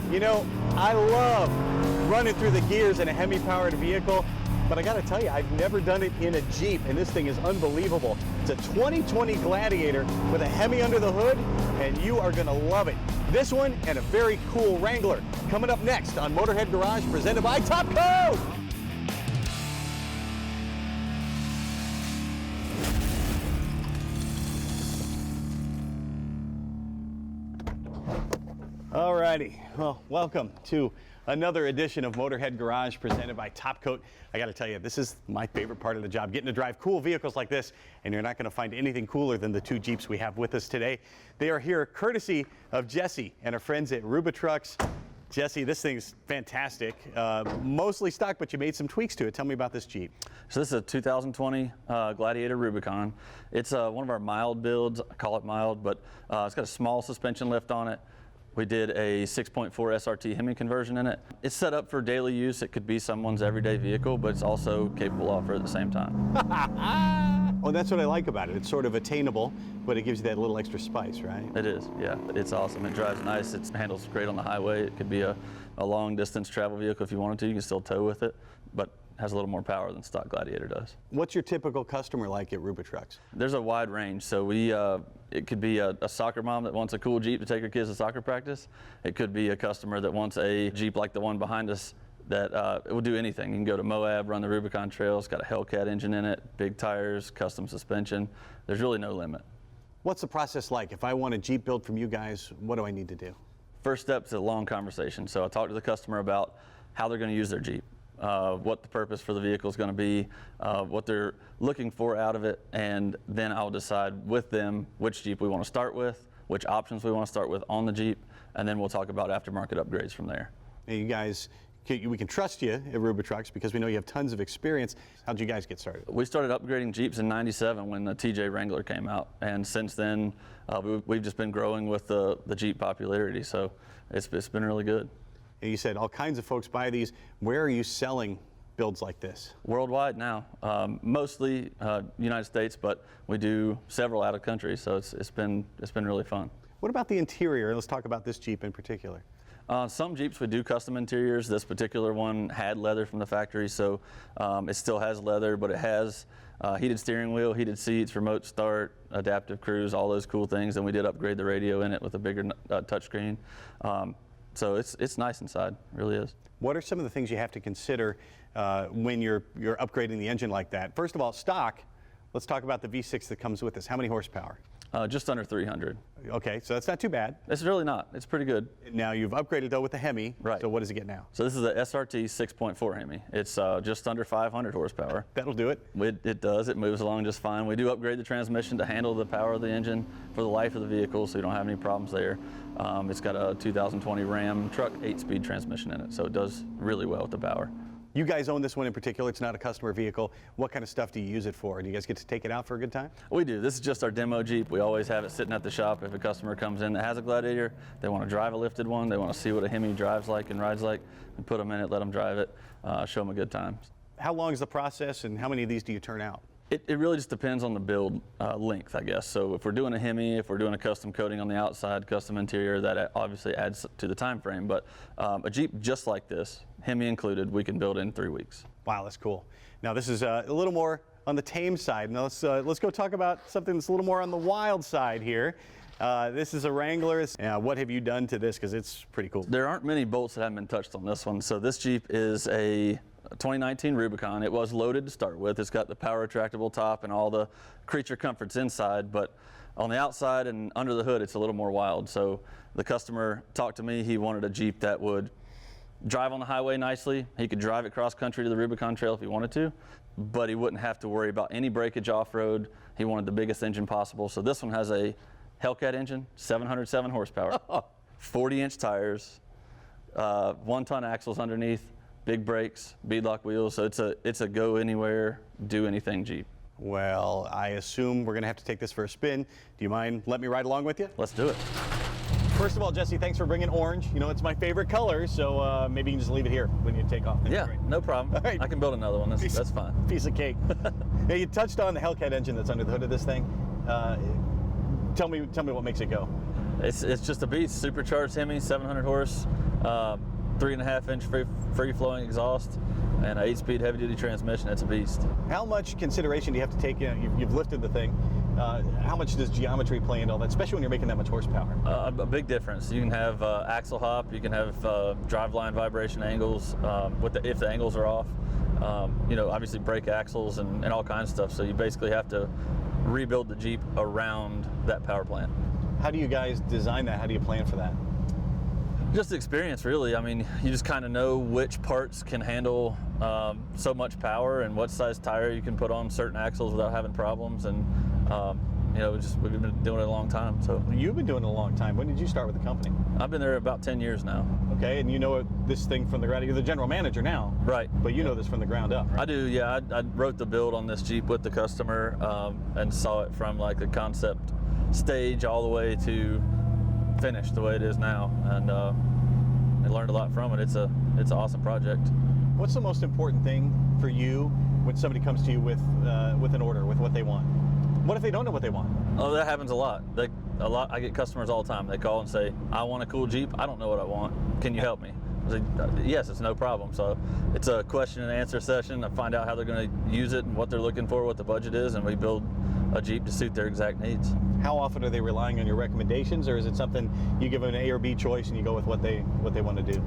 You know, I love running through the gears in a Hemi-powered vehicle, but I gotta tell you, I've never done it in a Jeep, and this thing is unbelievable. It's a 2020 Gladiator with a Hemi under the hood, and you are gonna love it. This one and a very cool Wrangler. Coming up next on Motorhead Garage, presented by Top Coat! Alrighty, well, welcome to another edition of Motorhead Garage presented by Top Coat. I gotta tell you, this is my favorite part of the job, getting to drive cool vehicles like this, and you're not gonna find anything cooler than the two Jeeps we have with us today. They are here courtesy of Jesse and our friends at Trucks. Jesse, this thing's fantastic. Mostly stock, but you made some tweaks to it. Tell me about this Jeep. So this is a 2020 Gladiator Rubicon. It's one of our mild builds. I call it mild, but it's got a small suspension lift on it. We did a 6.4 SRT Hemi conversion in it. It's set up for daily use. It could be someone's everyday vehicle, but it's also capable off-road at the same time. Well, that's what I like about it. It's sort of attainable, but it gives you that little extra spice, right? It is, yeah. It's awesome. It drives nice. It handles great on the highway. It could be a long distance travel vehicle if you wanted to. You can still tow with it, but has a little more power than stock Gladiator does. What's your typical customer like at Trucks? There's a wide range. So it could be a soccer mom that wants a cool Jeep to take her kids to soccer practice. It could be a customer that wants a Jeep like the one behind us that it will do anything. You can go to Moab, run the Rubicon Trail. It's got a Hellcat engine in it, big tires, custom suspension. There's really no limit. What's the process like? If I want a Jeep build from you guys, what do I need to do? First step is a long conversation. So I talk to the customer about how they're going to use their Jeep. What the purpose for the vehicle is going to be, what they're looking for out of it, and then I'll decide with them which Jeep we want to start with, which options we want to start with on the Jeep, and then we'll talk about aftermarket upgrades from there. Now you guys, we can trust you at Trucks because we know you have tons of experience. How'd you guys get started? We started upgrading Jeeps in '97 when the TJ Wrangler came out, and since then we've just been growing with the Jeep popularity, so it's been really good. And you said all kinds of folks buy these. Where are you selling builds like this? Worldwide now, mostly United States, but we do several out of country, so it's been really fun. What about the interior? Let's talk about this Jeep in particular. Some Jeeps we do custom interiors. This particular one had leather from the factory, so it still has leather, but it has heated steering wheel, heated seats, remote start, adaptive cruise, all those cool things, and we did upgrade the radio in it with a bigger touchscreen. So it's nice inside, it really is. What are some of the things you have to consider when you're upgrading the engine like that? First of all, stock, let's talk about the V6 that comes with this. How many horsepower? Just under 300. Okay, so that's not too bad. It's really not. It's pretty good. Now you've upgraded though with the Hemi. Right. So what does it get now? So this is a SRT 6.4 Hemi. It's just under 500 horsepower. That'll do it. It does. It moves along just fine. We do upgrade the transmission to handle the power of the engine for the life of the vehicle, so you don't have any problems there. It's got a 2020 Ram truck 8-speed transmission in it, so it does really well with the power. You guys own this one in particular. It's not a customer vehicle. What kind of stuff do you use it for? Do you guys get to take it out for a good time? We do. This is just our demo Jeep. We always have it sitting at the shop. If a customer comes in that has a Gladiator, they want to drive a lifted one, they want to see what a Hemi drives like and rides like, and put them in it, let them drive it, show them a good time. How long is the process and how many of these do you turn out? It really just depends on the build length, I guess. So if we're doing a Hemi, if we're doing a custom coating on the outside, custom interior, that obviously adds to the time frame. But a Jeep just like this, Hemi included, we can build in 3 weeks. Wow, that's cool. Now this is a little more on the tame side. Now let's go talk about something that's a little more on the wild side here. This is a Wrangler. What have you done to this? Because it's pretty cool. There aren't many bolts that haven't been touched on this one. So this Jeep is a 2019 Rubicon. It was loaded to start with. It's got the power retractable top and all the creature comforts inside, but on the outside and under the hood, it's a little more wild. So the customer talked to me. He wanted a Jeep that would drive on the highway nicely. He could drive it cross country to the Rubicon Trail if he wanted to, but he wouldn't have to worry about any breakage off-road. He wanted the biggest engine possible. So this one has a Hellcat engine, 707 horsepower, 40-inch tires, 1-ton axles underneath, big brakes, beadlock wheels, so it's a go anywhere, do anything Jeep. Well, I assume we're gonna have to take this for a spin. Do you mind letting me ride along with you? Let's do it. First of all, Jesse, thanks for bringing orange. You know, it's my favorite color, so maybe you can just leave it here when you take off. Yeah, no problem. All right. I can build another one, that's fine. Piece of cake. Now, you touched on the Hellcat engine that's under the hood of this thing. Tell me what makes it go. It's just a beast. Supercharged Hemi, 700 horse, 3.5-inch free-flowing exhaust, and an 8-speed heavy-duty transmission. It's a beast. How much consideration do you have to take? You've lifted the thing. How much does geometry play into all that, especially when you're making that much horsepower? A big difference. You can have axle hop. You can have driveline vibration angles if the angles are off. Obviously brake axles and all kinds of stuff. So you basically have to rebuild the Jeep around that power plant. How do you guys design that? How do you plan for that? Just experience, really. I mean, you just kind of know which parts can handle so much power and what size tire you can put on certain axles without having problems. And we've been doing it a long time. So you've been doing it a long time. When did you start with the company? I've been there about 10 years now. Okay, and you know this thing from the ground. You're the general manager now, right? But you know this from the ground up, right? I do. Yeah, I wrote the build on this Jeep with the customer and saw it from like the concept stage all the way to finished the way it is now, and I learned a lot from it. It's an awesome project. What's the most important thing for you when somebody comes to you with an order, with what they want? What if they don't know what they want? Oh, that happens a lot. I get customers all the time. They call and say, "I want a cool Jeep. I don't know what I want. Can you help me?" I say, "Yes, it's no problem." So it's a question and answer session. I find out how they're going to use it and what they're looking for, what the budget is, and we build a Jeep to suit their exact needs. How often are they relying on your recommendations, or is it something you give them an A or B choice and you go with what they want to do?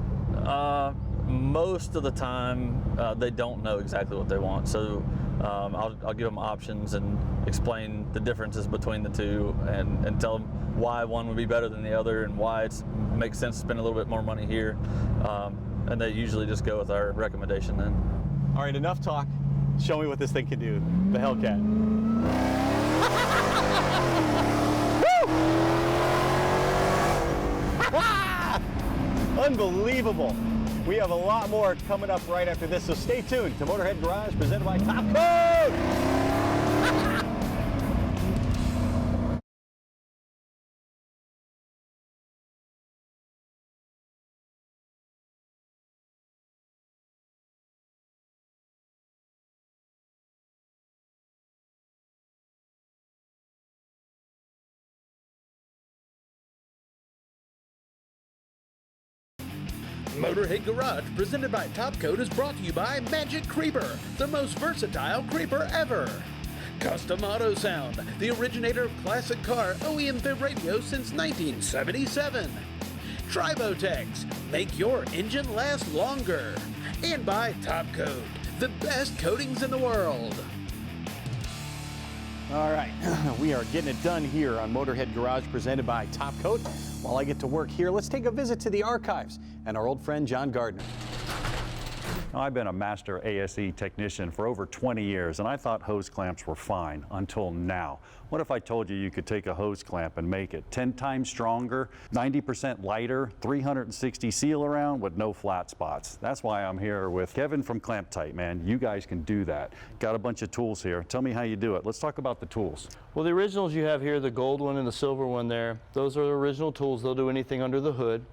Most of the time, they don't know exactly what they want. So I'll give them options and explain the differences between the two, and tell them why one would be better than the other and why it makes sense to spend a little bit more money here. And they usually just go with our recommendation then. All right, enough talk. Show me what this thing can do. The Hellcat. Unbelievable. We have a lot more coming up right after this, so stay tuned to Motorhead Garage, presented by Top Coat. Motorhead Garage, presented by Top Coat, is brought to you by Magic Creeper, the most versatile creeper ever. Custom Auto Sound, the originator of classic car OEM Fib radio since 1977. Tribotex, make your engine last longer. And by Top Coat, the best coatings in the world. All right, we are getting it done here on Motorhead Garage, presented by Top Coat. While I get to work here, let's take a visit to the archives and our old friend John Gardner. I've been a master ASE technician for over 20 years, and I thought hose clamps were fine until now. What if I told you you could take a hose clamp and make it 10 times stronger, 90% lighter, 360 seal around with no flat spots? That's why I'm here with Kevin from Clamp Tight, man. You guys can do that. Got a bunch of tools here. Tell me how you do it. Let's talk about the tools. Well, the originals you have here, the gold one and the silver one there, those are the original tools. They'll do anything under the hood.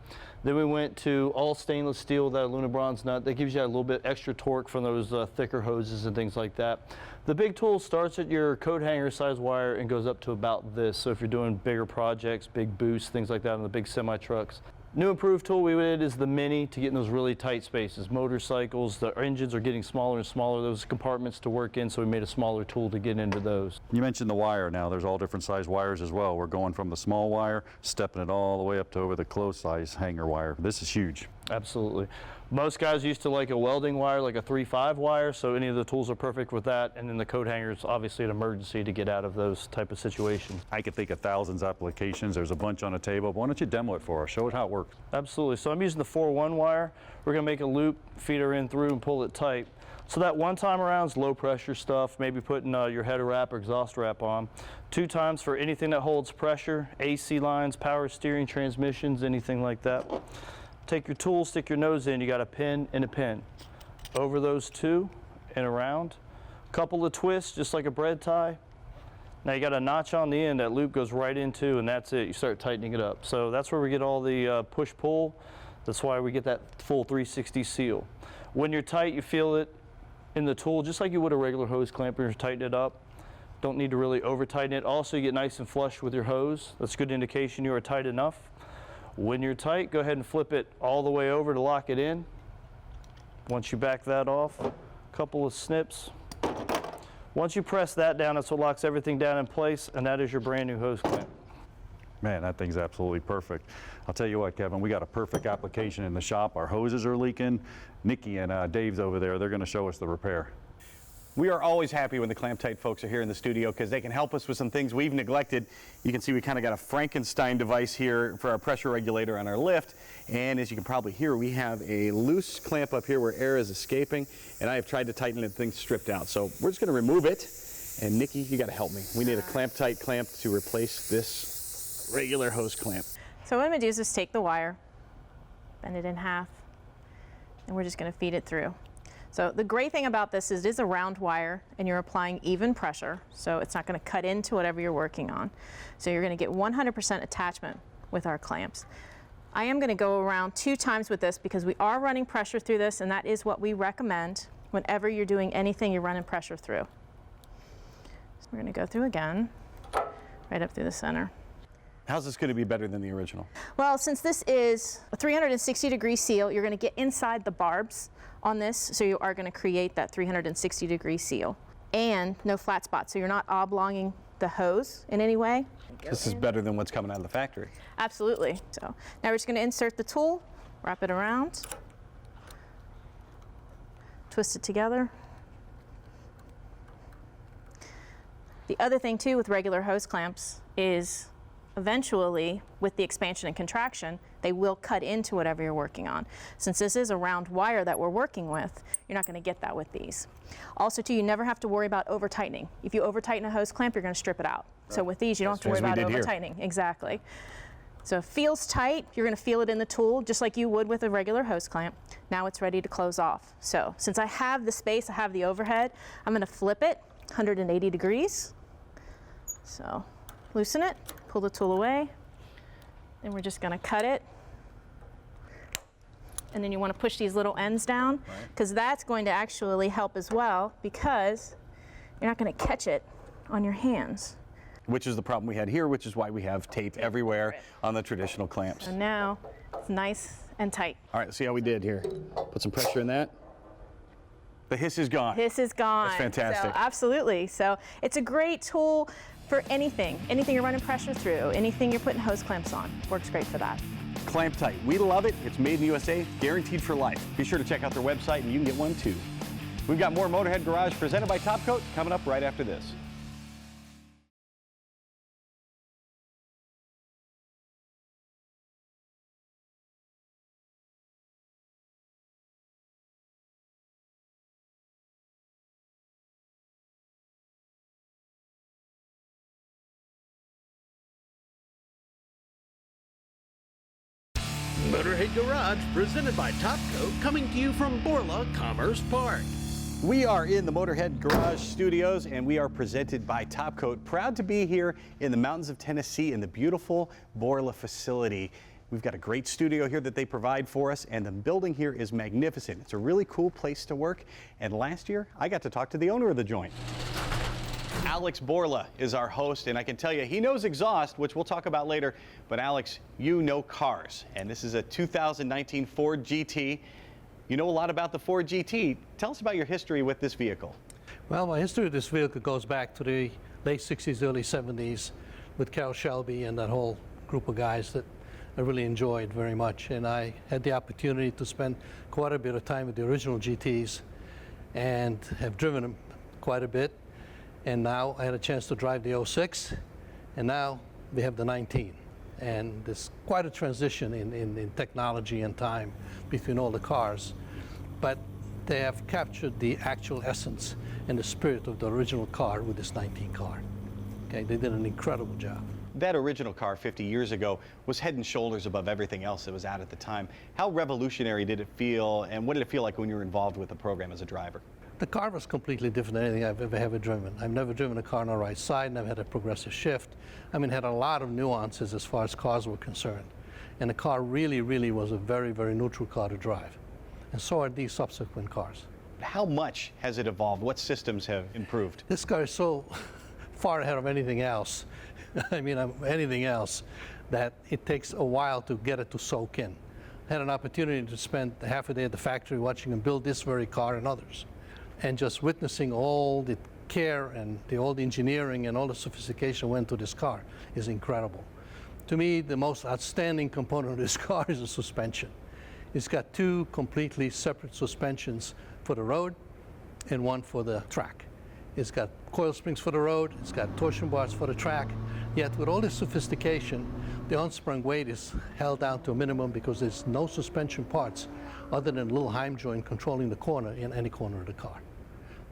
Then we went to all stainless steel, that aluminum bronze nut. That gives you a little bit extra torque from those thicker hoses and things like that. The big tool starts at your coat hanger size wire and goes up to about this. So if you're doing bigger projects, big boosts, things like that on the big semi trucks. New improved tool we did is the Mini to get in those really tight spaces. Motorcycles, the engines are getting smaller and smaller, those compartments to work in, so we made a smaller tool to get into those. You mentioned the wire now. There's all different size wires as well. We're going from the small wire, stepping it all the way up to over the close size hanger wire. This is huge. Absolutely. Most guys used to like a welding wire, like a 3/5 wire, so any of the tools are perfect with that. And then the coat hanger is obviously an emergency to get out of those type of situations. I could think of thousands of applications. There's a bunch on the table. Why don't you demo it for us? Show us how it works. Absolutely. So I'm using the 4-1 wire. We're going to make a loop, feed her in through, and pull it tight. So that one time around is low pressure stuff, maybe putting your header wrap or exhaust wrap on. 2 times for anything that holds pressure, AC lines, power steering, transmissions, anything like that. Take your tool, stick your nose in, you got a pin and a pin. Over those 2 and around. Couple of twists, just like a bread tie. Now you got a notch on the end that loop goes right into, and that's it. You start tightening it up. So that's where we get all the push-pull. That's why we get that full 360 seal. When you're tight, you feel it in the tool, just like you would a regular hose clamp. You're tighten it up. Don't need to really over tighten it. Also, you get nice and flush with your hose. That's a good indication you are tight enough. When you're tight, go ahead and flip it all the way over to lock it in. Once you back that off, a couple of snips. Once you press that down, that's what locks everything down in place, and that is your brand new hose clamp. Man, that thing's absolutely perfect. I'll tell you what, Kevin, we got a perfect application in the shop. Our hoses are leaking. Nikki and Dave's over there. They're going to show us the repair. We are always happy when the Clamp Tight folks are here in the studio because they can help us with some things we've neglected. You can see we kind of got a Frankenstein device here for our pressure regulator on our lift. And as you can probably hear, we have a loose clamp up here where air is escaping. And I have tried to tighten it, the thing's stripped out. So we're just going to remove it. And Nikki, you got to help me. We need a Clamp Tight clamp to replace this regular hose clamp. So what I'm going to do is just take the wire, bend it in half, and we're just going to feed it through. So the great thing about this is it is a round wire and you're applying even pressure, so it's not going to cut into whatever you're working on. So you're going to get 100% attachment with our clamps. I am going to go around 2 times with this because we are running pressure through this, and that is what we recommend whenever you're doing anything you're running pressure through. So we're going to go through again, right up through the center. How's this going to be better than the original? Well, since this is a 360-degree seal, you're going to get inside the barbs on this, so you are going to create that 360-degree seal. And no flat spots, so you're not oblonging the hose in any way. This is better than what's coming out of the factory. Absolutely. So now we're just going to insert the tool, wrap it around, twist it together. The other thing too with regular hose clamps is eventually, with the expansion and contraction, they will cut into whatever you're working on. Since this is a round wire that we're working with, you're not going to get that with these. Also too, you never have to worry about over tightening. If you over tighten a hose clamp, you're going to strip it out. Right. So with these, you don't have to worry about over tightening. Exactly. So it feels tight, you're going to feel it in the tool just like you would with a regular hose clamp. Now it's ready to close off. So since I have the space, I have the overhead, I'm going to flip it 180 degrees. So loosen it, pull the tool away, then we're just going to cut it. And then you want to push these little ends down because that's going to actually help as well because you're not going to catch it on your hands. Which is the problem we had here, which is why we have tape everywhere on the traditional clamps. So now it's nice and tight. All right, let's see how we did here. Put some pressure in that. The hiss is gone. Hiss is gone. That's fantastic. So, absolutely. So it's a great tool for anything you're running pressure through, anything you're putting hose clamps on. Works great for that. Clamp Tight. We love it. It's made in the USA, guaranteed for life. Be sure to check out their website and you can get one too. We've got more Motorhead Garage presented by Top Coat coming up right after this. Motorhead Garage, presented by Top Coat, coming to you from Borla Commerce Park. We are in the Motorhead Garage studios and we are presented by Top Coat. Proud to be here in the mountains of Tennessee in the beautiful Borla facility. We've got a great studio here that they provide for us, and the building here is magnificent. It's a really cool place to work, and last year I got to talk to the owner of the joint. Alex Borla is our host, and I can tell you he knows exhaust, which we'll talk about later. But Alex, you know cars, and this is a 2019 Ford GT. You know a lot about the Ford GT. Tell us about your history with this vehicle. Well, my history with this vehicle goes back to the late 60s, early 70s with Carroll Shelby and that whole group of guys that I really enjoyed very much. And I had the opportunity to spend quite a bit of time with the original GTs and have driven them quite a bit. And now I had a chance to drive the 06, and now we have the 19. And there's quite a transition in technology and time between all the cars. But they have captured the actual essence and the spirit of the original car with this 19 car. Okay, they did an incredible job. That original car 50 years ago was head and shoulders above everything else that was out at the time. How revolutionary did it feel, and what did it feel like when you were involved with the program as a driver? The car was completely different than anything I've ever driven. I've never driven a car on the right side, never had a progressive shift. I mean, it had a lot of nuances as far as cars were concerned. And the car really, really was a very, very neutral car to drive. And so are these subsequent cars. How much has it evolved? What systems have improved? This car is so far ahead of anything else. I mean, anything else, that it takes a while to get it to soak in. I had an opportunity to spend half a day at the factory watching them build this very car and others, and just witnessing all the care and all the engineering and all the sophistication went to this car is incredible. To me, the most outstanding component of this car is the suspension. It's got two completely separate suspensions for the road and one for the track. It's got coil springs for the road, it's got torsion bars for the track, yet with all this sophistication, the unsprung weight is held down to a minimum because there's no suspension parts other than a little Heim joint controlling the corner in any corner of the car.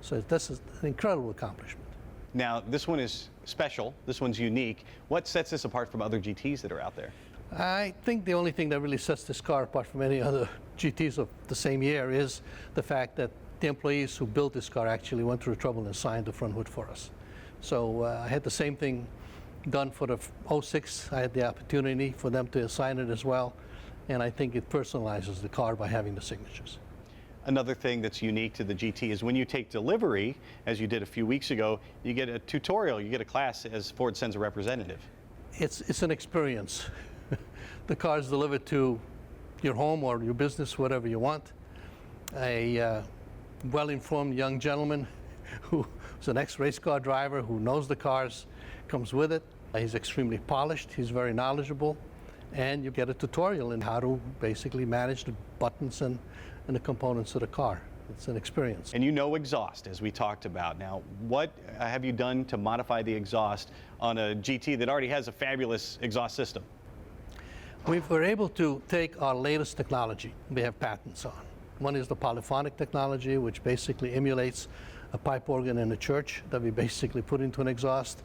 So this is an incredible accomplishment. Now, this one is special. This one's unique. What sets this apart from other GTs that are out there? I think the only thing that really sets this car apart from any other GTs of the same year is the fact that the employees who built this car actually went through the trouble and signed the front hood for us. So I had the same thing done for the 06. I had the opportunity for them to sign it as well, and I think it personalizes the car by having the signatures. Another thing that's unique to the GT is when you take delivery, as you did a few weeks ago, you get a tutorial, you get a class as Ford sends a representative. It's an experience. The car is delivered to your home or your business, whatever you want. A well-informed young gentleman who's an ex-race car driver who knows the cars comes with it. He's extremely polished, he's very knowledgeable, and you get a tutorial in how to basically manage the buttons and the components of the car. It's an experience. And you know exhaust, as we talked about. Now, what have you done to modify the exhaust on a GT that already has a fabulous exhaust system? We were able to take our latest technology we have patents on. One is the polyphonic technology, which basically emulates a pipe organ in a church that we basically put into an exhaust.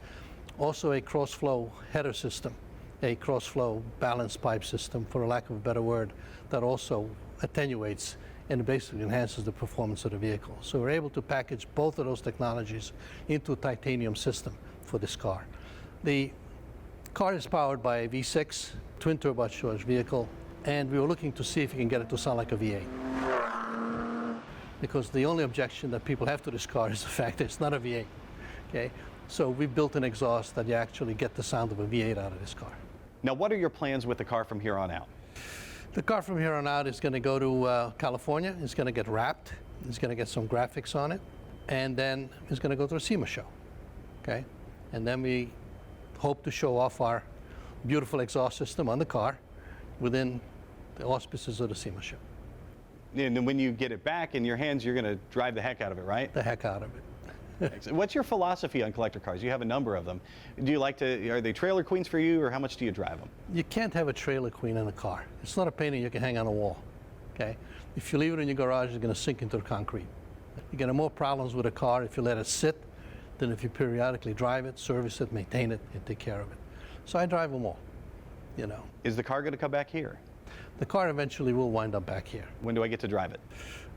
Also a cross-flow header system, a cross-flow balance pipe system, for a lack of a better word, that also attenuates and basically enhances the performance of the vehicle. So we're able to package both of those technologies into a titanium system for this car. The car is powered by a V6 twin turbocharged vehicle, and we were looking to see if we can get it to sound like a V8. Because the only objection that people have to this car is the fact that it's not a V8. Okay? So we built an exhaust that you actually get the sound of a V8 out of this car. Now, what are your plans with the car from here on out? The car from here on out is going to go to California. It's going to get wrapped. It's going to get some graphics on it. And then it's going to go to a SEMA show. Okay? And then we hope to show off our beautiful exhaust system on the car within the auspices of the SEMA show. And then when you get it back in your hands, you're going to drive the heck out of it, right? The heck out of it. What's your philosophy on collector cars? You have a number of them. Do you like to, are they trailer queens for you, or how much do you drive them? You can't have a trailer queen in a car. It's not a painting you can hang on a wall. Okay? If you leave it in your garage, it's going to sink into the concrete. You get more problems with a car if you let it sit than if you periodically drive it, service it, maintain it, and take care of it. So I drive them all, you know. Is the car going to come back here? The car eventually will wind up back here. When do I get to drive it?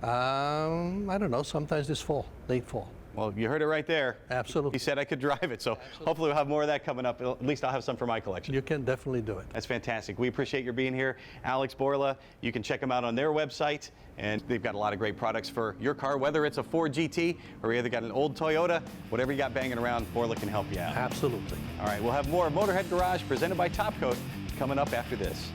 I don't know, sometimes this fall, late fall. Well, you heard it right there. Absolutely. He said I could drive it, so hopefully we'll have more of that coming up. At least I'll have some for my collection. You can definitely do it. That's fantastic. We appreciate your being here. Alex Borla, you can check them out on their website, and they've got a lot of great products for your car, whether it's a Ford GT or you either got an old Toyota, whatever you got banging around, Borla can help you out. Absolutely. All right, we'll have more Motorhead Garage presented by Top Coat coming up after this.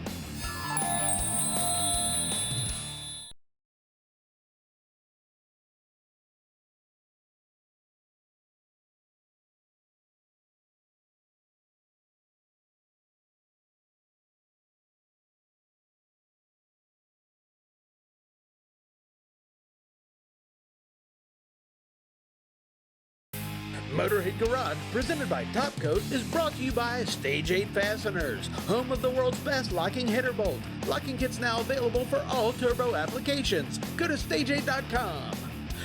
Motorhead Garage, presented by Top Coat, is brought to you by Stage 8 Fasteners, home of the world's best locking header bolt. Locking kits now available for all turbo applications. Go to stage8.com.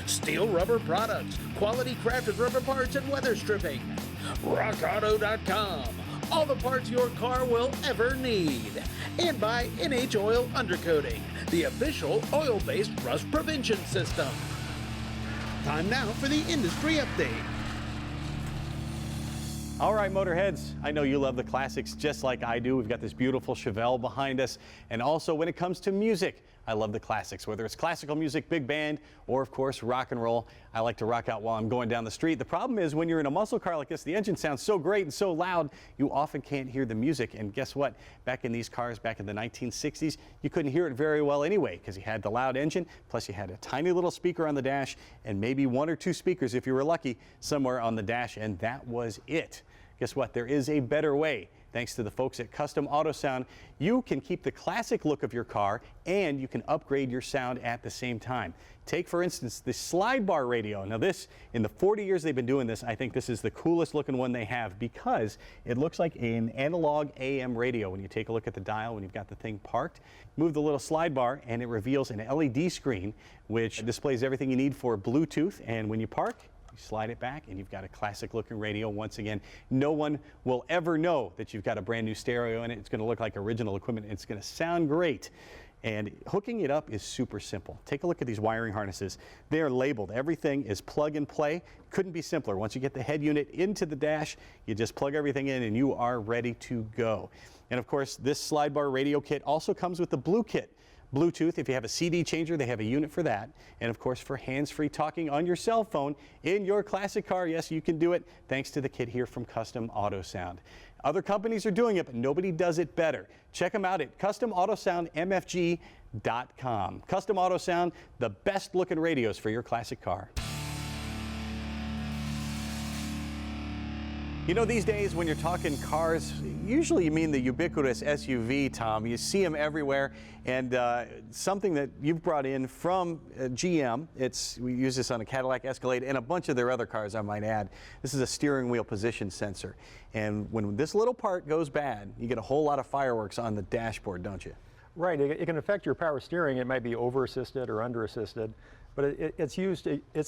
Steel Rubber Products, quality crafted rubber parts and weather stripping. RockAuto.com, all the parts your car will ever need. And by NH Oil Undercoating, the official oil-based rust prevention system. Time now for the industry update. All right, Motorheads, I know you love the classics just like I do. We've got this beautiful Chevelle behind us. And also when it comes to music, I love the classics, whether it's classical music, big band, or of course rock and roll. I like to rock out while I'm going down the street. The problem is when you're in a muscle car like this, the engine sounds so great and so loud, you often can't hear the music. And guess what? Back in these cars, back in the 1960s, you couldn't hear it very well anyway, because you had the loud engine, plus you had a tiny little speaker on the dash, and maybe 1 or 2 speakers, if you were lucky, somewhere on the dash, and that was it. Guess what? There is a better way. Thanks to the folks at Custom Auto Sound, you can keep the classic look of your car and you can upgrade your sound at the same time. Take, for instance, the slide bar radio. Now this, in the 40 years they've been doing this, I think this is the coolest looking one they have because it looks like an analog AM radio. When you take a look at the dial, when you've got the thing parked, move the little slide bar and it reveals an LED screen which displays everything you need for Bluetooth, and when you park, you slide it back and you've got a classic looking radio. Once again, no one will ever know that you've got a brand new stereo in it. It's going to look like original equipment. It's going to sound great. And hooking it up is super simple. Take a look at these wiring harnesses. They are labeled. Everything is plug and play. Couldn't be simpler. Once you get the head unit into the dash, you just plug everything in and you are ready to go. And of course, this slide bar radio kit also comes with the Blue Kit. Bluetooth, if you have a CD changer, they have a unit for that. And of course, for hands-free talking on your cell phone in your classic car, yes, you can do it thanks to the kit here from Custom Auto Sound. Other companies are doing it, but nobody does it better. Check them out at customautosoundmfg.com. Custom Auto Sound, the best looking radios for your classic car. You know, these days when you're talking cars, usually you mean the ubiquitous SUV, Tom. You see them everywhere, and something that you've brought in from GM, we use this on a Cadillac Escalade and a bunch of their other cars, I might add. This is a steering wheel position sensor, and when this little part goes bad, you get a whole lot of fireworks on the dashboard, don't you? Right, it can affect your power steering. It might be over-assisted or under-assisted, but its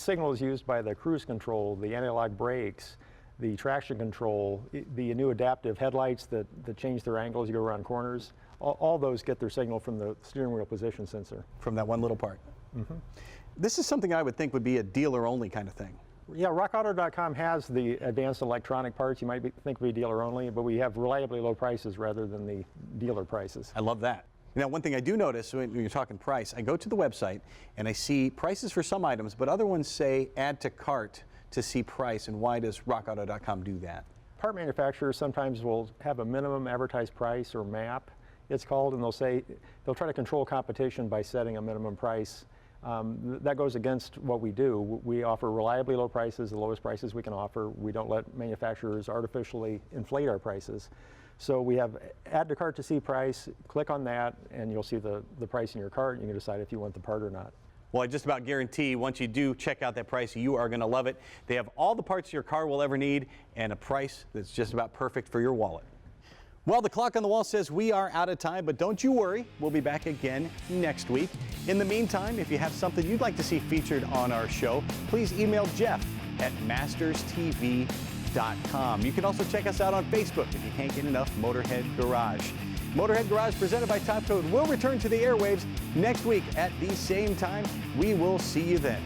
signal is used by the cruise control, the anti-lock brakes, the traction control, the new adaptive headlights that change their angle as you go around corners. All those get their signal from the steering wheel position sensor. From that one little part. Mm-hmm. This is something I would think would be a dealer-only kind of thing. Yeah, rockauto.com has the advanced electronic parts you might think would be dealer-only, but we have reliably low prices rather than the dealer prices. I love that. Now, one thing I do notice when you're talking price, I go to the website and I see prices for some items, but other ones say add to cart to see price, and why does rockauto.com do that? Part manufacturers sometimes will have a minimum advertised price, or MAP it's called, and they'll try to control competition by setting a minimum price. That goes against what we do. We offer reliably low prices, the lowest prices we can offer. We don't let manufacturers artificially inflate our prices. So we have add to cart to see price, click on that, and you'll see the price in your cart, and you can decide if you want the part or not. Well, I just about guarantee once you do check out that price, you are going to love it. They have all the parts your car will ever need and a price that's just about perfect for your wallet. Well, the clock on the wall says we are out of time, but don't you worry. We'll be back again next week. In the meantime, if you have something you'd like to see featured on our show, please email Jeff at masterstv.com. You can also check us out on Facebook if you can't get enough Motorhead Garage. Motorhead Garage, presented by Top Coat, will return to the airwaves next week at the same time. We will see you then.